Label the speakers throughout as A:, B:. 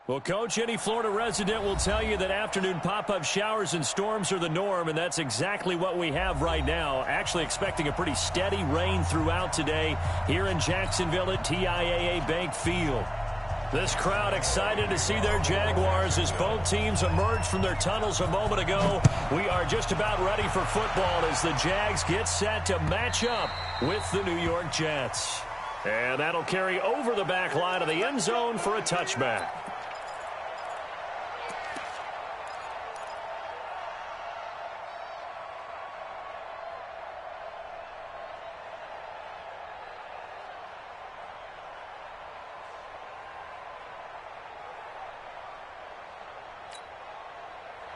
A: Well, Coach, any Florida resident will tell you that afternoon pop-up showers and storms are the norm, and that's exactly what we have right now. Actually expecting a pretty steady rain throughout today here in Jacksonville at TIAA Bank Field. This crowd excited to see their Jaguars as both teams emerged from their tunnels a moment ago. We are just about ready for football as the Jags get set to match up with the New York Jets. And that'll carry over the back line of the end zone for a touchback.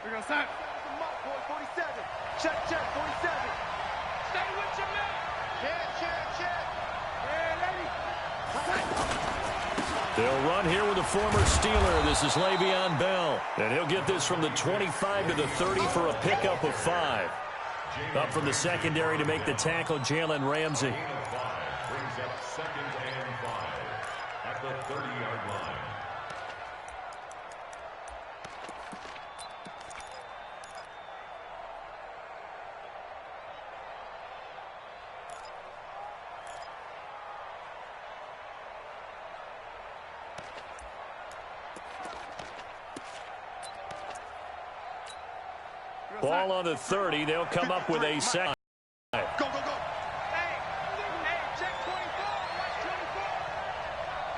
B: We're going to start. 47. Check, 47. Stay with your man. Check. Yeah, lady.
A: They'll run here with a former Steeler. This is Le'Veon Bell. And he'll get this from the 25 to the 30 for a pickup of 5. Up from the secondary to make the tackle, Jalen Ramsey.
C: Brings up 2nd and 5 at the 30-yard line.
A: Ball on the 30. They'll come up with a sack.
B: Go. Hey, check 24. Watch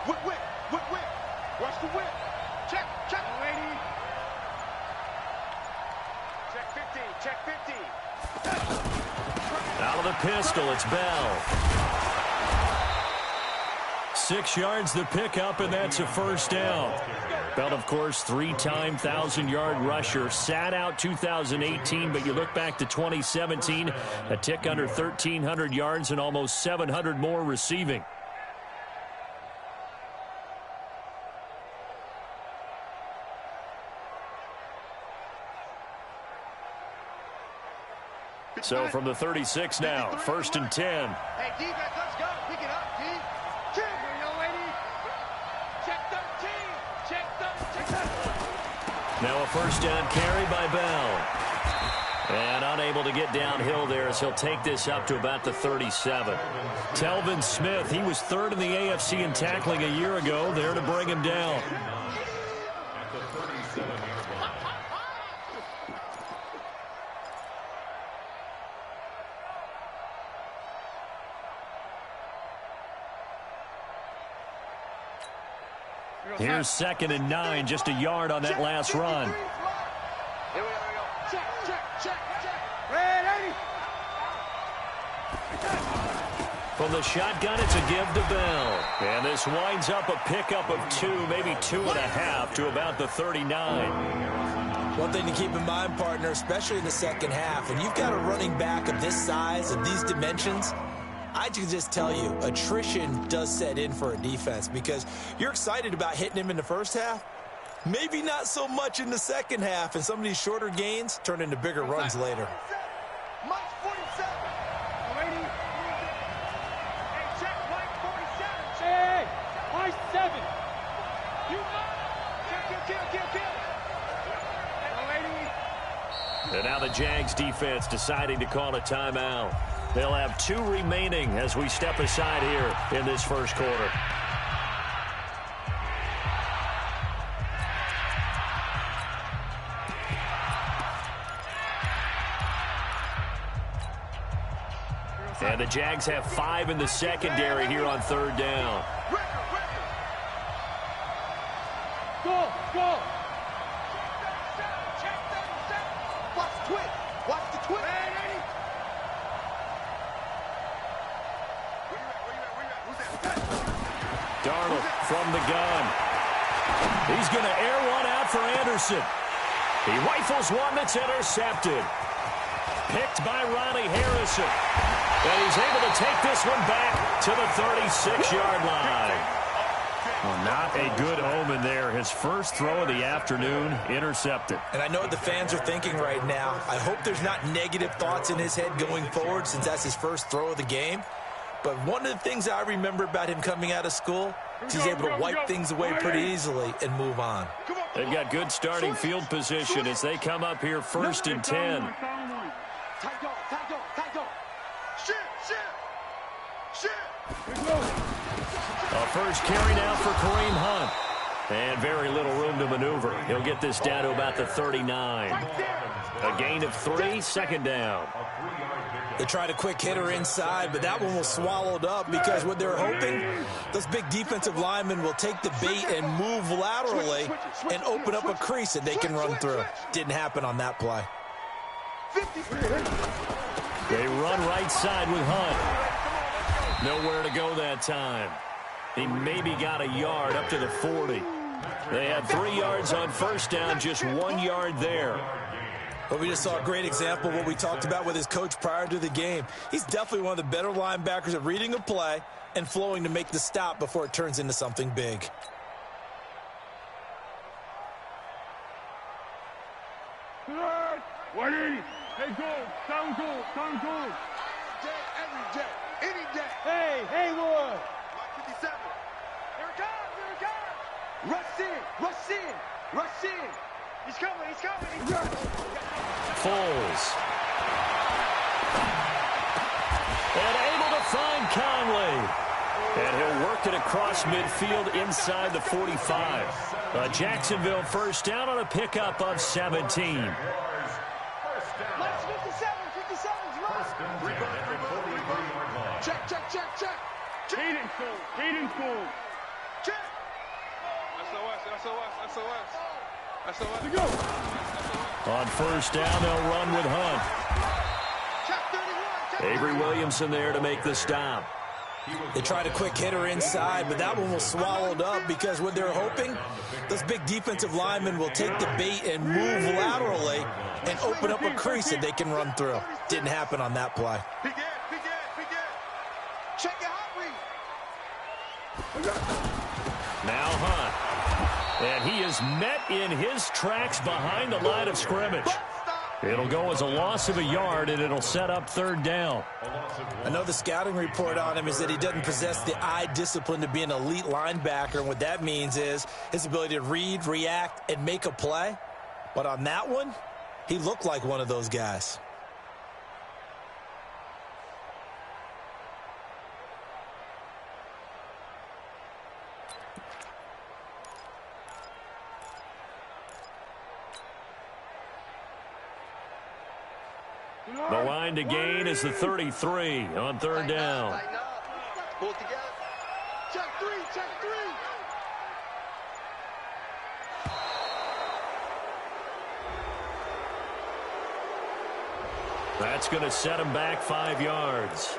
B: 24. Whip. Watch the whip. Check. Lady. Check 50.
A: Out of the pistol, it's Bell. 6 yards the pickup, and that's a first down. Bell, of course, 3-time 1,000-yard rusher. Sat out 2018, but you look back to 2017, a tick under 1,300 yards and almost 700 more receiving. So from the 36 now, 1st and 10.
B: Hey, defense, let's go. Pick it up, D. Check, lady. Check 13.
A: Now a first down carry by Bell. And unable to get downhill there as he'll take this up to about the 37. Telvin Smith, he was 3rd in the AFC in tackling a year ago, there to bring him down.
C: At the 37-yard line.
A: Here's 2nd and 9, just a yard on that last run.
B: Here we go. Check. Ready.
A: From the shotgun, it's a give to Bell. And this winds up a pickup of 2, maybe 2.5 to about the 39.
D: One thing to keep in mind, partner, especially in the second half, when you've got a running back of this size, of these dimensions, I can just tell you, attrition does set in for a defense because you're excited about hitting him in the first half. Maybe not so much in the second half, and some of these shorter gains turn into bigger runs later.
B: Mike 47. Lady. Hey, check Mike 47. Hey, Mike 7. You kill. Lady.
A: And now the Jags defense deciding to call a timeout. They'll have 2 remaining as we step aside here in this first quarter. And the Jags have 5 in the secondary here on 3rd down.
B: Go. Watch the twit.
A: Darnold from the gun. He's going to air one out for Anderson. He rifles one that's intercepted. Picked by Ronnie Harrison. And he's able to take this one back to the 36-yard line. Well, not a good omen there. His first throw of the afternoon intercepted.
D: And I know what the fans are thinking right now. I hope there's not negative thoughts in his head going forward since that's his first throw of the game. But one of the things I remember about him coming out of school, He's able to wipe things away pretty easily and move on.
A: They've got good starting field position as they come up here 1st and 10. A first carry now for Kareem Hunt. And very little room to maneuver. He'll get this down to about the 39. A gain of 3, 2nd down.
D: They tried a quick hitter inside, but that one was swallowed up because what they're hoping, those big defensive linemen will take the bait and move laterally and open up a crease that they can run through. Didn't happen on that play.
A: They run right side with Hunt. Nowhere to go that time. He maybe got a yard up to the 40. They had 3 yards on first down, just 1 yard there.
D: But we just saw a great example of what we talked about with his coach prior to the game. He's definitely one of the better linebackers at reading a play and flowing to make the stop before it turns into something big.
B: Hey, go. Sound good. Sound good. Every day. Any day. Hey, Haywood. 57. Here it comes. Here it comes. Rush in. Rush in. Rush in. He's coming. He's coming. He's coming.
A: Foles. And able to find Conley. And he'll work it across midfield inside the 45. Jacksonville first down on a pickup of 17.
B: Last 57's right. Check. Hayden Cole. Check. SOS. To go.
A: On first down, they'll run with Hunt.
B: Check 31.
A: Avery Williamson there to make the stop.
D: They tried a quick hitter inside, but that one was swallowed up because what they're hoping, those big defensive linemen will take the bait and move laterally and open up a crease that they can run through. Didn't happen on that play.
B: Begin. Check your hot read.
A: Now Hunt. And he is met in his tracks behind the line of scrimmage. It'll go as a loss of a yard, and it'll set up 3rd down.
D: I know the scouting report on him is that he doesn't possess the eye discipline to be an elite linebacker, and what that means is his ability to read, react, and make a play. But on that one, he looked like one of those guys.
A: The line to gain is the 33 on 3rd down.
B: Pull together. Check three.
A: That's going to set him back 5 yards.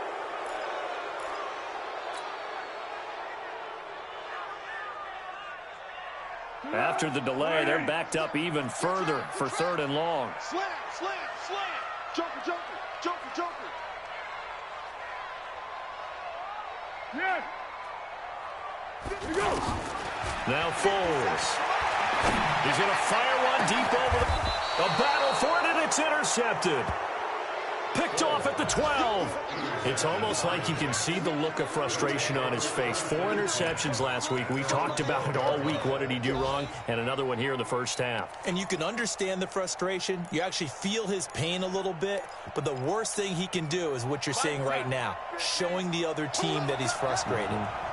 A: After the delay, they're backed up even further for 3rd and long.
B: Slam. Joker. Yes. Here we go.
A: Now Foles. He's going to fire one deep over the battle for it, and it's intercepted. Picked off at the 12. It's almost like you can see the look of frustration on his face. 4 interceptions last week. We talked about it all week. What did he do wrong? And another one here in the first half.
D: And you can understand the frustration. You actually feel his pain a little bit. But the worst thing he can do is what you're seeing right now, showing the other team that he's frustrated.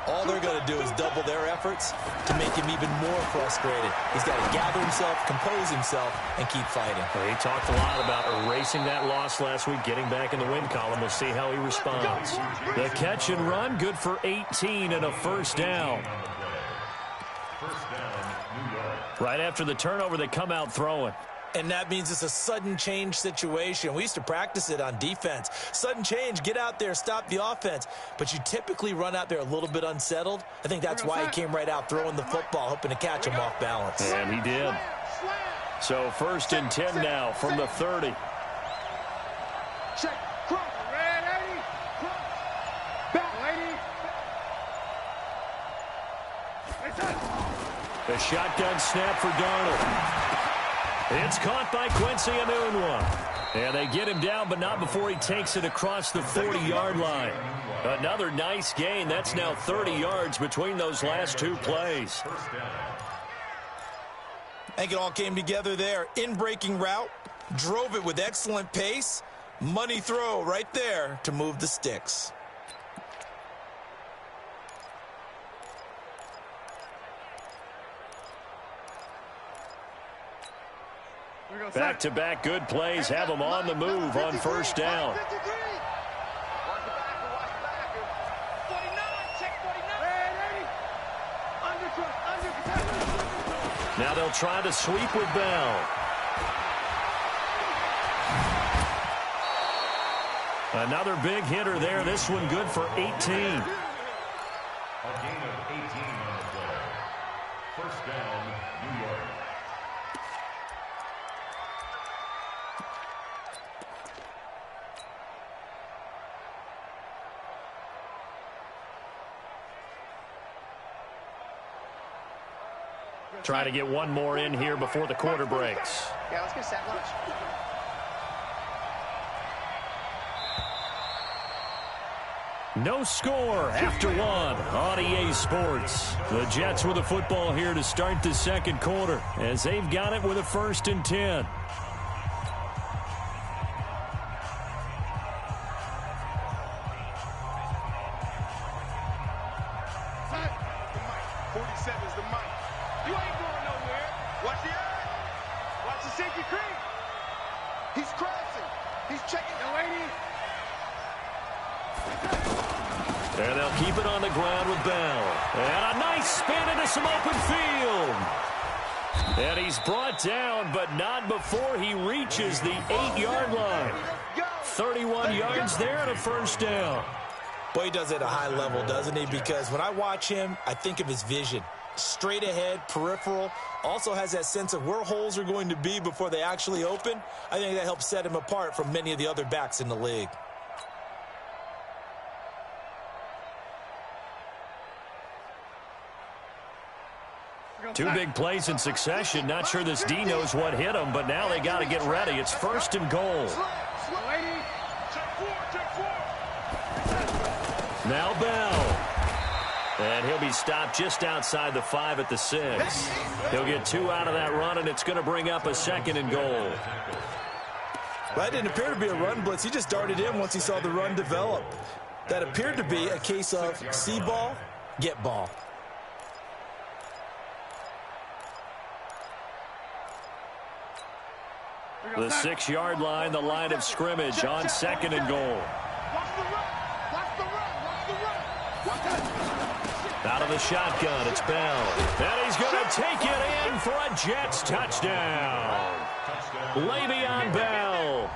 D: All they're going to do is double their efforts to make him even more frustrated. He's got to gather himself, compose himself, and keep fighting.
A: Well, he talked a lot about erasing that loss last week, getting back in the win column. We'll see how he responds. The catch and run, good for 18 and a first down. Right after the turnover, they come out throwing.
D: And that means it's a sudden change situation. We used to practice it on defense. Sudden change, get out there, stop the offense. But you typically run out there a little bit unsettled. I think that's why he came right out throwing the football, hoping to catch him off balance.
A: And he did. So 1st and 10 now from the 30.
B: Check. Cross. Ready. Cross. Back. Lady.
A: The shotgun snap for Darnold. It's caught by Quincy Enunwa. And they get him down, but not before he takes it across the 40-yard line. Another nice gain. That's now 30 yards between those last two plays.
D: I think it all came together there. In-breaking route, drove it with excellent pace. Money throw right there to move the sticks.
A: Back-to-back good plays have them on the move on first down. Now they'll try to sweep with Bell. Another big hitter there. This one good for 18.
C: A gain of 18 on the play. First down, New York.
A: Try to get one more in here before the quarter breaks.
E: Yeah, let's get a sack lunch.
A: No score after one on EA Sports. The Jets with the football here to start the second quarter as they've got it with a 1st and 10. And they'll keep it on the ground with Bell. And a nice spin into some open field. And he's brought down, but not before he reaches the 8-yard line. 31 yards there and a first down.
D: Boy, he does it at a high level, doesn't he? Because when I watch him, I think of his vision. Straight ahead, peripheral, also has that sense of where holes are going to be before they actually open. I think that helps set him apart from many of the other backs in the league.
A: Two big plays in succession. Not sure this D knows what hit him, but now they got to get ready. It's 1st and goal. Now Bell. And he'll be stopped just outside the 5 at the 6. He'll get 2 out of that run, and it's going to bring up a 2nd and goal.
D: Well, that didn't appear to be a run blitz. He just darted in once he saw the run develop. That appeared to be a case of see ball, get ball.
A: The 6-yard line, the line of scrimmage on 2nd and goal. Out of the shotgun, it's Bell. And he's going to take it in for a Jets touchdown. Le'Veon Bell,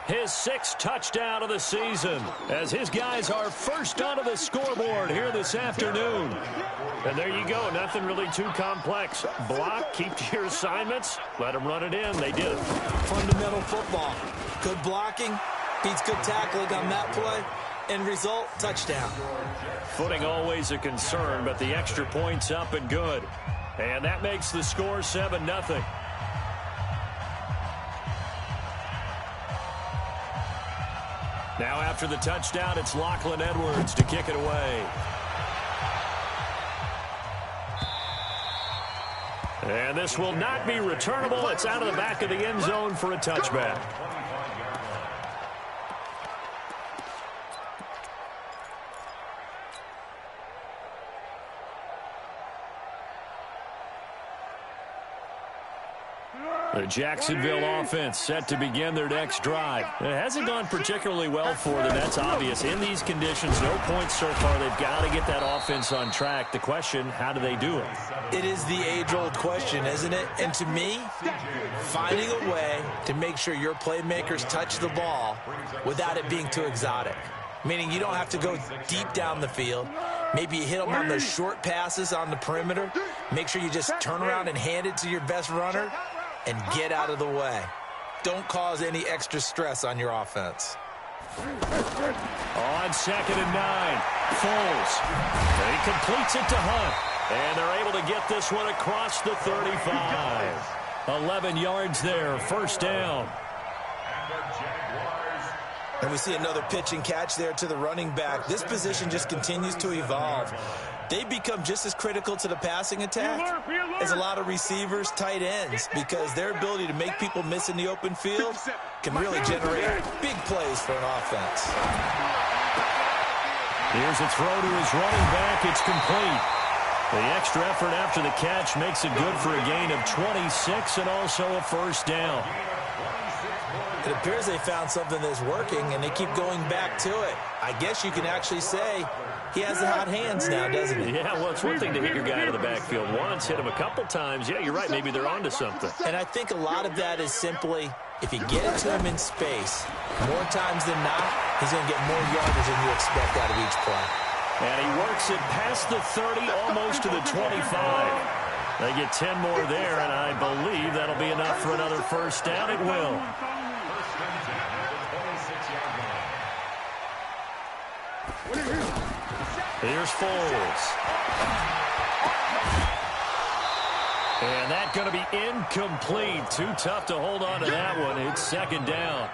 A: his 6th touchdown of the season, as his guys are first onto the scoreboard here this afternoon. And there you go, nothing really too complex. Block, keep to your assignments, let them run it in. They did.
D: Fundamental football. Good blocking, beats good tackling on that play. End result, touchdown.
A: Footing always a concern, but the extra point's up and good. And that makes the score 7-0. Now after the touchdown, it's Lachlan Edwards to kick it away. And this will not be returnable. It's out of the back of the end zone for a touchback. The Jacksonville offense set to begin their next drive. It hasn't gone particularly well for them. That's obvious. In these conditions, no points so far. They've got to get that offense on track. The question, how do they do it?
D: It is the age-old question, isn't it? And to me, finding a way to make sure your playmakers touch the ball without it being too exotic. Meaning you don't have to go deep down the field. Maybe you hit them on those short passes on the perimeter. Make sure you just turn around and hand it to your best runner and get out of the way. Don't cause any extra stress on your offense.
A: On 2nd and 9, Foles. He completes it to Hunt. And they're able to get this one across the 35. 11 yards there, first down.
C: And the
D: And we see another pitch and catch there to the running back. This position just continues to evolve. They become just as critical to the passing attack as a lot of receivers, tight ends, because their ability to make people miss in the open field can really generate big plays for an offense.
A: Here's a throw to his running back. It's complete. The extra effort after the catch makes it good for a gain of 26 and also a first down.
D: It appears they found something that's working, and they keep going back to it. I guess you can actually say he has the hot hands now, doesn't he?
A: Yeah, well, it's one thing to hit your guy out of the backfield once, hit him a couple times. Yeah, you're right. Maybe they're onto something.
D: And I think a lot of that is simply, if you get it to him in space, more times than not, he's going to get more yardage than you expect out of each play.
A: And he works it past the 30, almost to the 25. They get 10 more there, and I believe that'll be enough for another first down. It will. Here's Foles. And that's going to be incomplete. Too tough to hold on to that one. It's second down.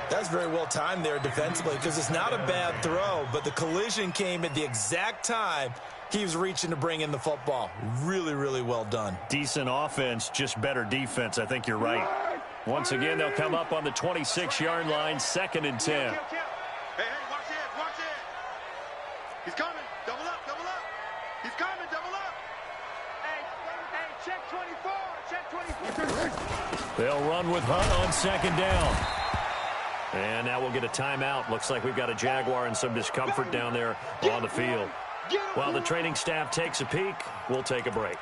D: That's very well timed there defensively, because it's not a bad throw, but the collision came at the exact time he was reaching to bring in the football. Really, really well done.
A: Decent offense, just better defense. I think you're right. Once again, they'll come up on the 26-yard line, 2nd and 10.
B: Hey, watch it, watch it. He's coming. Double up, double up. He's coming, double up. Hey, check 24, check 24.
A: They'll run with Hunt on 2nd down. And now we'll get a timeout. Looks like we've got a Jaguar and some discomfort down there on the field. While the training staff takes a peek, we'll take a break.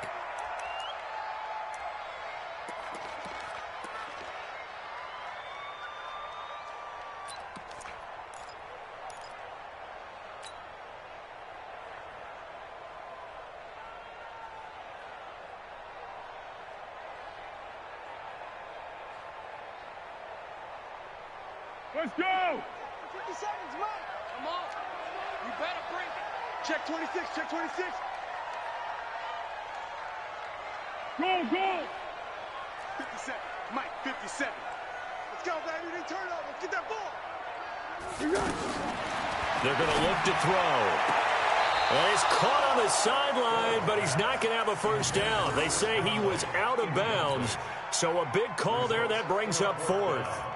B: Let's go! 50 seconds, Mike. Come on. You better bring it. Check 26, check 26. Go! 57. Mike, 57. Let's go, baby. They turn over. Get that ball.
A: They're going to look to throw. Well, he's caught on the sideline, but he's not going to have a first down. They say he was out of bounds, so a big call there. That brings up 4th.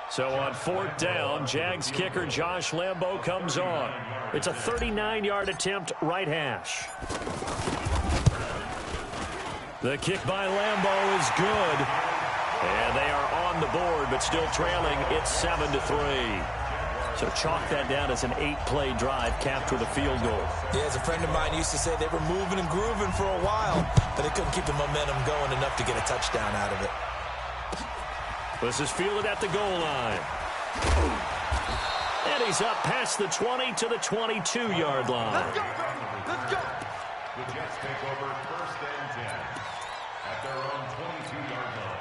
A: So on 4th down, Jags kicker Josh Lambo comes on. It's a 39-yard attempt, right hash. The kick by Lambo is good. And they are on the board, but still trailing. It's 7-3. So chalk that down as an 8-play drive capped with a field goal.
D: Yeah, as a friend of mine used to say, they were moving and grooving for a while, but they couldn't keep the momentum going enough to get a touchdown out of it.
A: This is fielded at the goal line. And he's up past the 20 to the 22-yard line.
B: Let's go, let's go.
C: The Jets take over 1st and 10 at their own 22-yard line.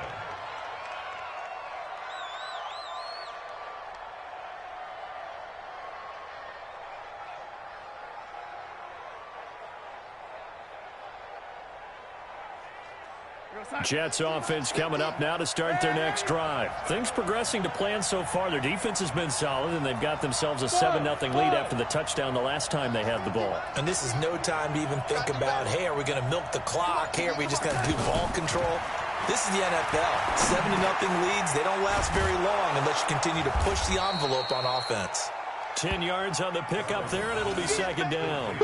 A: Jets offense coming up now to start their next drive. Things progressing to plan so far. Their defense has been solid, and they've got themselves a 7-0 lead after the touchdown the last time they had the ball.
D: And this is no time to even think about, hey, are we going to milk the clock? Hey, are we just going to do ball control? This is the NFL. 7-0 leads, they don't last very long unless you continue to push the envelope on offense.
A: 10 yards on the pickup there, and it'll be 2nd down.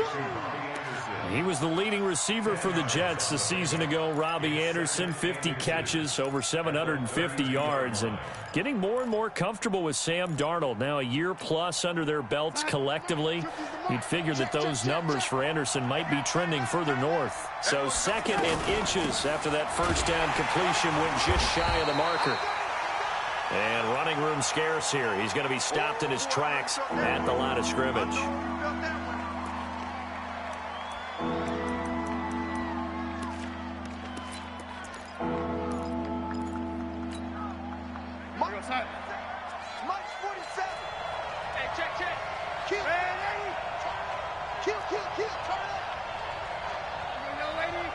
A: He was the leading receiver for the Jets a season ago. Robbie Anderson, 50 catches, over 750 yards, and getting more and more comfortable with Sam Darnold. Now a year plus under their belts collectively. You'd figure that those numbers for Anderson might be trending further north. So 2nd and inches after that first down completion went just shy of the marker. And running room scarce here. He's going to be stopped in his tracks at the line of scrimmage.
B: Mike's 47. Hey, check. Kill. Hey, kill. Turn it up. You know, lady.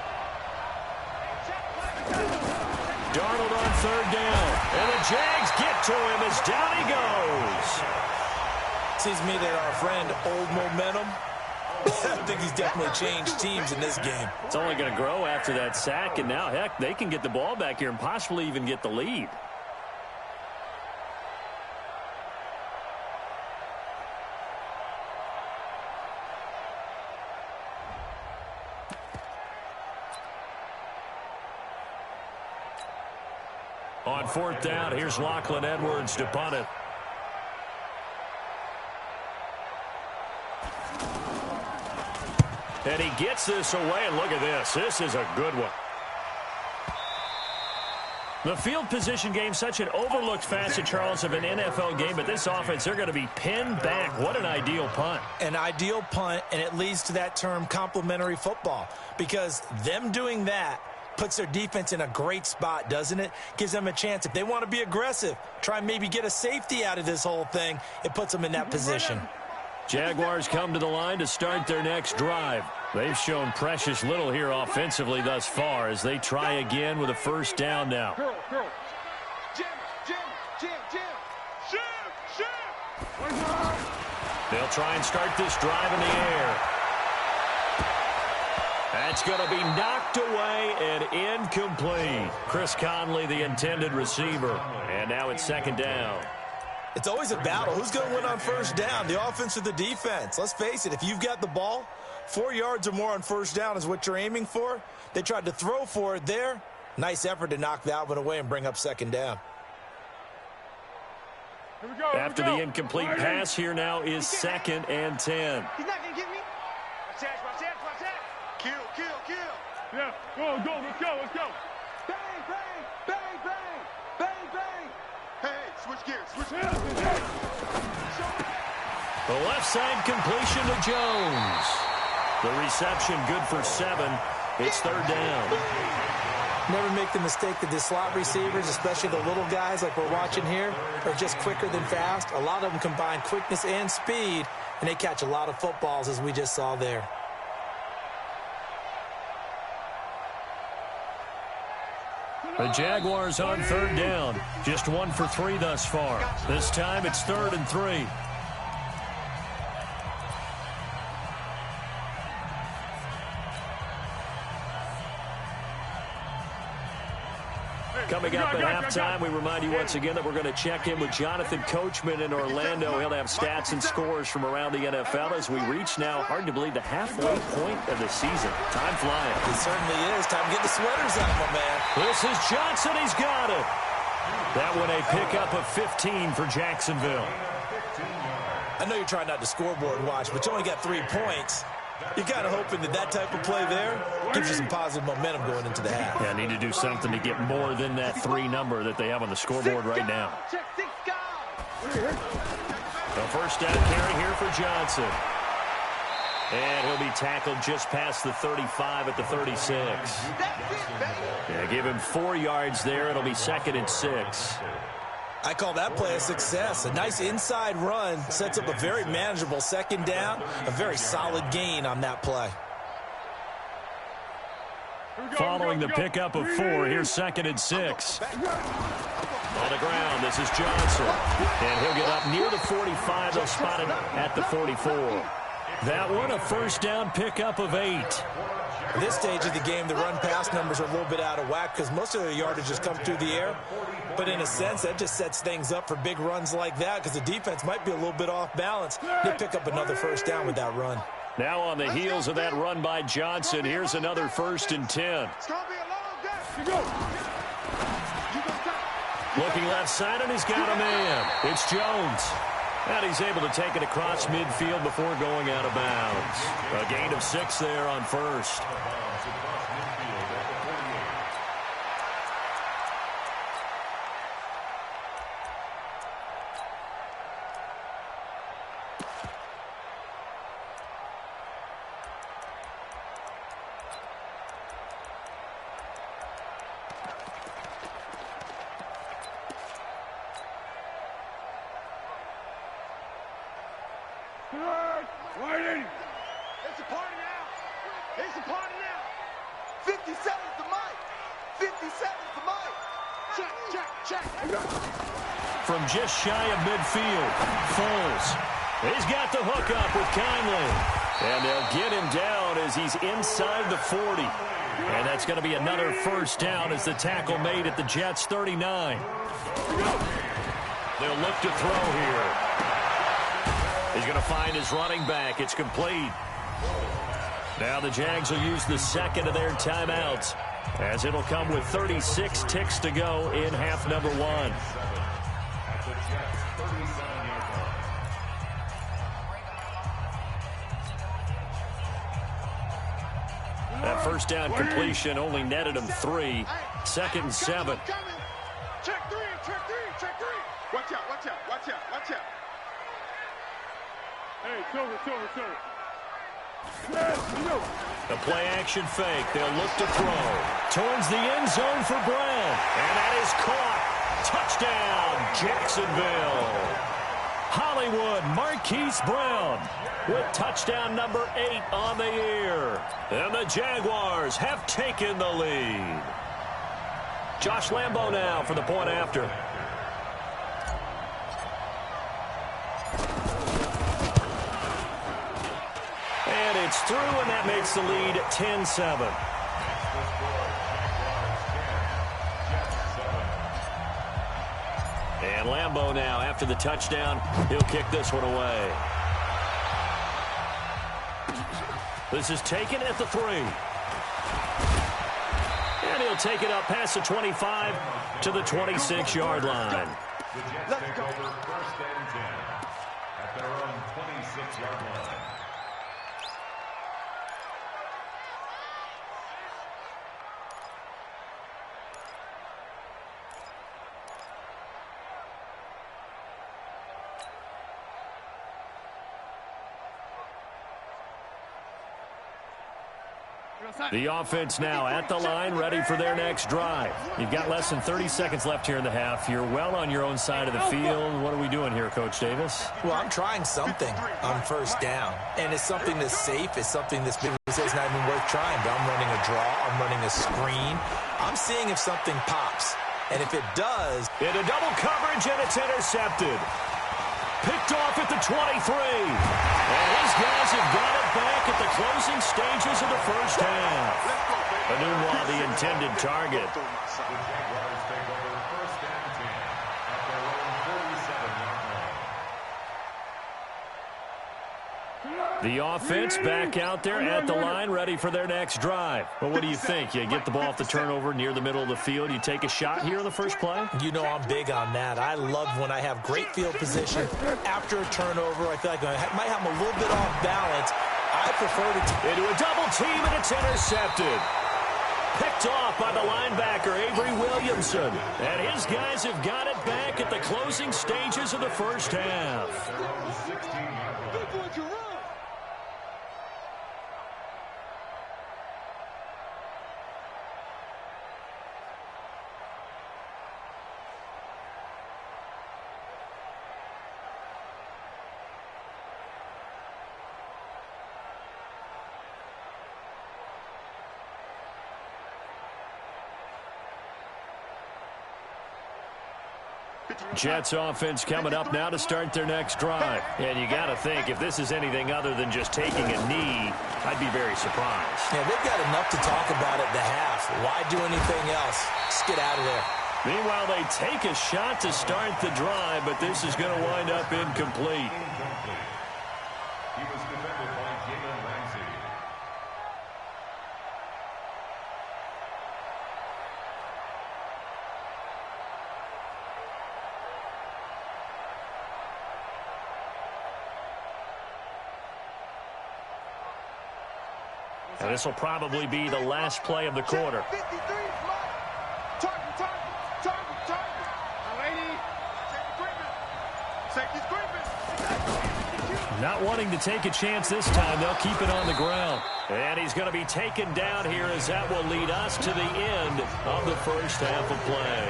A: Darnold on third down. And the Jags get to him as down he goes.
D: Seems to me that our friend, Old Momentum, I think he's definitely changed teams in this game.
A: It's only going to grow after that sack, and now, heck, they can get the ball back here and possibly even get the lead. On fourth down, here's Lachlan Edwards to punt it. And he gets this away, and look at this. This is a good one. The field position game, such an overlooked facet, Charles, of an NFL game, but this offense, they're going to be pinned back. What an ideal punt.
D: An ideal punt, and it leads to that term complementary football, because them doing that puts their defense in a great spot, doesn't it? Gives them a chance. If they want to be aggressive, try and maybe get a safety out of this whole thing, it puts them in that position.
A: Jaguars come to the line to start their next drive. They've shown precious little here offensively thus far as they try again with a first down now. They'll try and start this drive in the air. That's going to be knocked away and incomplete. Chris Conley, the intended receiver. And now it's second down.
D: It's always a battle. Who's going to win on first down, the offense or the defense? Let's face it, if you've got the ball, 4 yards or more on first down is what you're aiming for. They tried to throw for it there. Nice effort to knock that one away and bring up second down.
A: After the incomplete pass, here now is 2nd and 10.
B: He's not going to get me. Watch that. Kill. Yeah, go, let's go. Bang, bang. Hey, switch gears.
A: The left side completion to Jones. The reception good for 7. It's third down.
D: Never make the mistake that the slot receivers, especially the little guys like we're watching here, are just quicker than fast. A lot of them combine quickness and speed, and they catch a lot of footballs, as we just saw there.
A: The Jaguars on third down. Just 1 for 3 thus far. This time it's 3rd and 3. Coming up at halftime, we remind you once again that we're going to check in with Jonathan Coachman in Orlando. He'll have stats and scores from around the NFL as we reach now, hard to believe, the halfway point of the season. Time flying.
D: It certainly is. Time to get the sweaters out, my man.
A: This is Johnson. He's got it. That one a pickup of 15 for Jacksonville.
D: I know you're trying not to scoreboard watch, but you only got 3 points. You're kind of hoping that that type of play there gives you some positive momentum going into the half.
A: Yeah, need to do something to get more than that 3 number that they have on the scoreboard right now. The first down carry here for Johnson. And he'll be tackled just past the 35 at the 36. Yeah, give him 4 yards there. It'll be 2nd and 6.
D: I call that play a success. A nice inside run sets up a very manageable second down. A very solid gain on that play.
A: Following the pickup of 4, here's 2nd and 6. On the ground, this is Johnson. And he'll get up near the 45. They'll spot it at the 44. That one, a first down pickup of 8.
D: At this stage of the game, the run-pass numbers are a little bit out of whack because most of the yardage just comes through the air. But in a sense, that just sets things up for big runs like that because the defense might be a little bit off balance. They pick up another first down with that run.
A: Now on the heels of that run by Johnson, here's another 1st and 10. Looking left side, and he's got a man. It's Jones. And he's able to take it across midfield before going out of bounds. A gain of 6 there on first.
B: It's a party now. 57's the mic. 57's the mic.
A: From just shy of midfield, Foles. He's got the hook up with Conley. And they'll get him down as he's inside the 40. And that's going to be another first down as the tackle made at the Jets' 39. They'll look to throw here. He's going to find his running back. It's complete. Now the Jags will use the second of their timeouts, as it'll come with 36 ticks to go in half number one. That first down completion only netted him 3. 2nd and 7.
B: Check three. Watch out. Hey, it's over.
A: The play-action fake. They'll look to throw. Towards the end zone for Brown. And that is caught. Touchdown, Jacksonville. Hollywood Marquise Brown with touchdown number 8 on the year. And the Jaguars have taken the lead. Josh Lambo now for the point after. And it's through, and that makes the lead 10-7. And Lambo now, after the touchdown, he'll kick this one away. This is taken at the 3. And he'll take it up past the 25 to the 26-yard line.
C: The Jets take over 1st and 10 at their own 26-yard line.
A: The offense now at the line, ready for their next drive. You've got less than 30 seconds left here in the half. You're well on your own side of the field. What are we doing here, Coach Davis?
D: Well, I'm trying something on first down. And it's something that's safe. It's something that's been, it's not even worth trying. But I'm running a draw. I'm running a screen. I'm seeing if something pops. And if it does...
A: Into double coverage, and it's intercepted. Picked off at the 23. And his guys have got it back at the closing stages of the first half. Anunwa, the intended target.
C: The Jaguars take over 1st and 10 at their own 47-yard line.
A: The offense back out there at the line, ready for their next drive. Well, what do you think? You get the ball off the turnover near the middle of the field. You take a shot here on the first play?
D: You know I'm big on that. I love when I have great field position. After a turnover, I feel like I might have them a little bit off balance. I prefer to...
A: Into a double team, and it's intercepted. Picked off by the linebacker, Avery Williamson. And his guys have got it back at the closing stages of the first half. Jets offense coming up now to start their next drive. And you got to think, if this is anything other than just taking a knee, I'd be very surprised.
D: Yeah, they've got enough to talk about at the half. Why do anything else? Just get out of there.
A: Meanwhile, they take a shot to start the drive, but this is going to wind up incomplete.
C: He was defended by Jalen Ramsey.
A: And this will probably be the last play of the quarter. Not wanting to take a chance this time, they'll keep it on the ground. And he's going to be taken down here, as that will lead us to the end of the first half of play.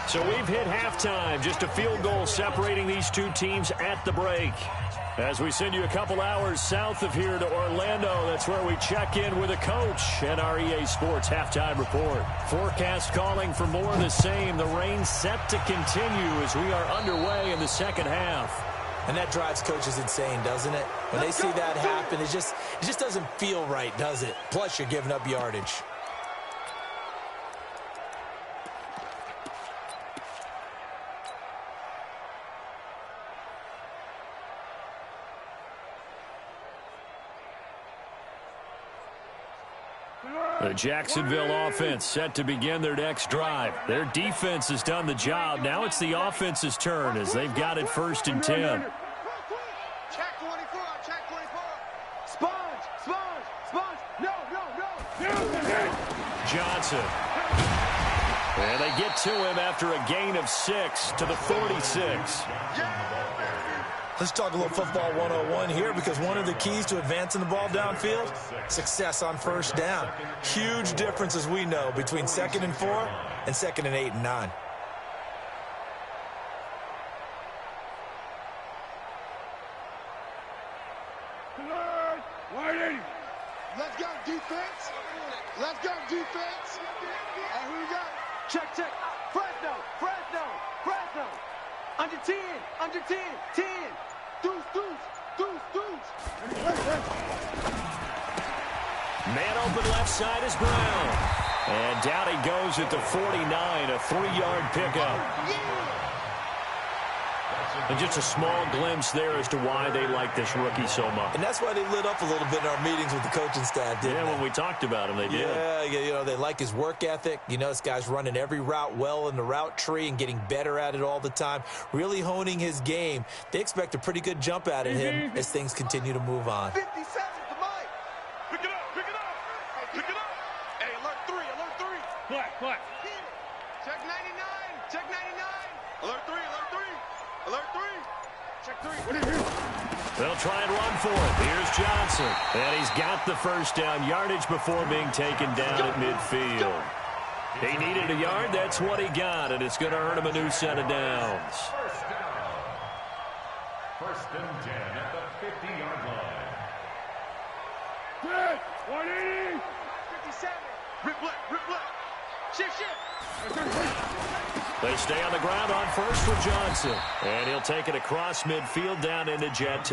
A: So we've hit halftime, just a field goal separating these two teams at the break. As we send you a couple hours south of here to Orlando, that's where we check in with a coach and our EA Sports halftime report. Forecast calling for more of the same. The rain set to continue as we are underway in the second half.
D: And that drives coaches insane, doesn't it? When they see that happen, it just doesn't feel right, does it? Plus, you're giving up yardage.
A: The Jacksonville offense set to begin their next drive. Their defense has done the job. Now it's the offense's turn as they've got it 1st and 10.
B: Check 24, check 24. Sponge. No.
A: Johnson. And they get to him after a gain of 6 to the 46.
D: Let's talk a little football 101 here, because one of the keys to advancing the ball downfield, success on 1st down. Huge difference, as we know, between 2nd and 4 and 2nd and 8 and 9.
B: Let's go defense. And who we got? Check. Fresno. Under 10. 10. Deuce.
A: Man open left side is Brown. And down he goes at the 49, a 3-yard pickup. And just a small glimpse there as to why they like this rookie so much.
D: And that's why they lit up a little bit in our meetings with the coaching staff, didn't they?
A: Yeah, when we talked about him, they did.
D: Yeah, they like his work ethic. This guy's running every route well in the route tree and getting better at it all the time, really honing his game. They expect a pretty good jump out of him as things continue to move on.
B: 57 to Mike. Pick it up. Hey, alert 3. What? Check 99. Alert 3. Check 3. What do you hear?
A: They'll try and run for it. Here's Johnson. And he's got the 1st down yardage before being taken down at midfield. He needed a yard. That's what he got, and it's going to earn him a new set of downs.
C: 1st and 10 at the 50-yard line.
B: Good. 180. 57. Rip left. Shift.
A: They stay on the ground on 1st for Johnson. And he'll take it across midfield down into Jet.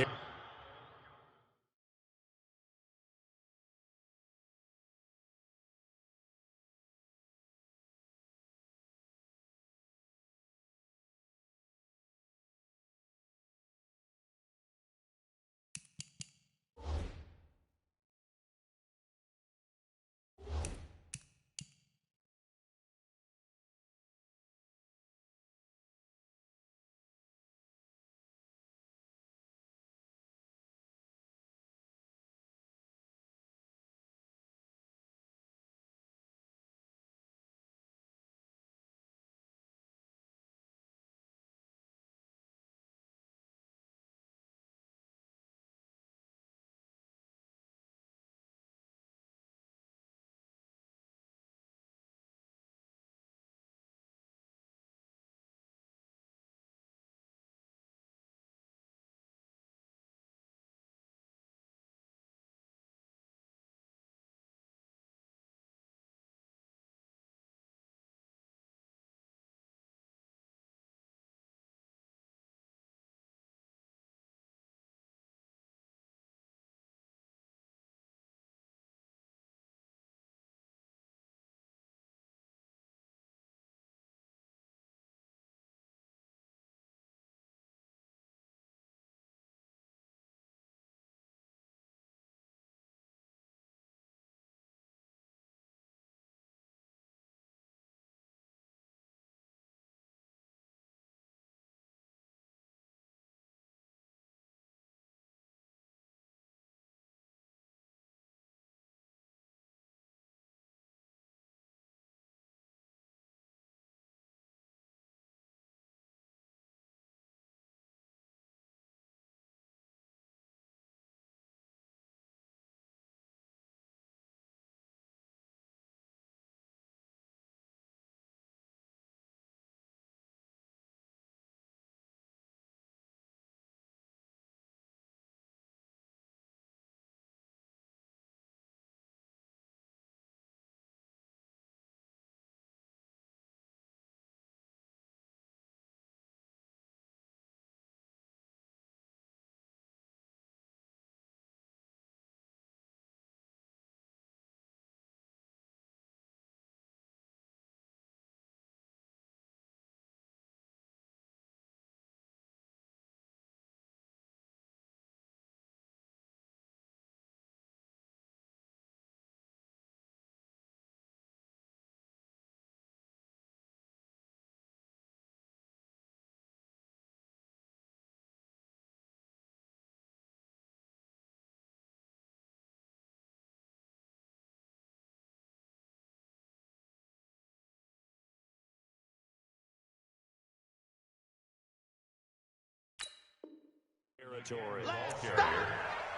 A: territory.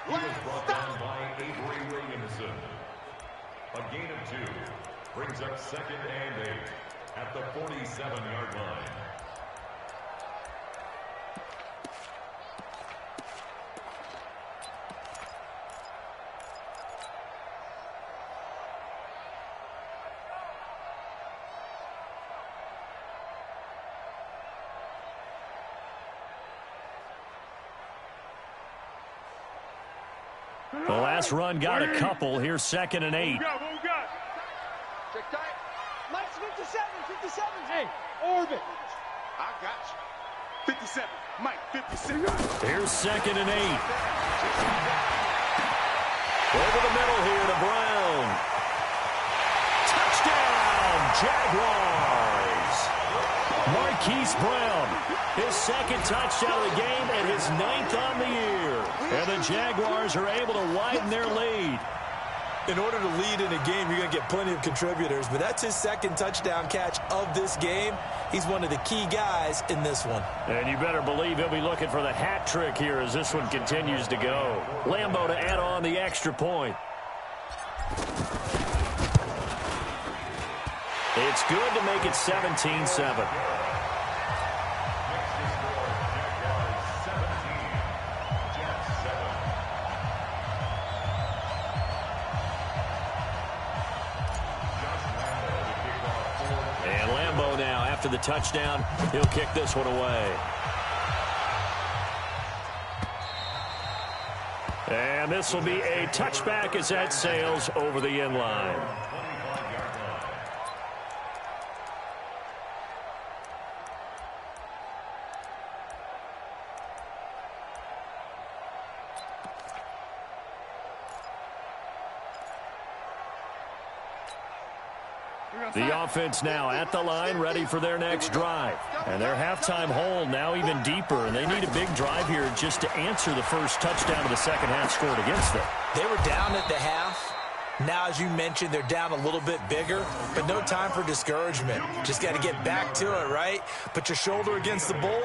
C: He was brought down by Avery Williamson. A gain of 2 brings up 2nd and 8 at the 47-yard line.
A: The last run got a couple. Here's 2nd and 8.
B: Check tight.
E: Mike's 57, 57. Hey, orbit.
B: I got you. 57. Mike, 57.
A: Here's 2nd and 8. Over the middle here to Brown. Touchdown, Jaguars. Marquise Brown, his 2nd touchdown of the game and his 9th on the year. And the Jaguars are able to widen their lead.
D: In order to lead in a game, you're going to get plenty of contributors, but that's his 2nd touchdown catch of this game. He's one of the key guys in this one.
A: And you better believe he'll be looking for the hat trick here as this one continues to go. Lambeau to add on the extra point. It's good to make it 17-7. After the touchdown, he'll kick this one away. And this will be a touchback as that sails over the end line. The offense now at the line, ready for their next drive. And their halftime hole now even deeper, and they need a big drive here just to answer the first touchdown of the second half scored against them.
D: They were down at the half. Now, as you mentioned, they're down a little bit bigger, but no time for discouragement. Just got to get back to it, right? Put your shoulder against the bull.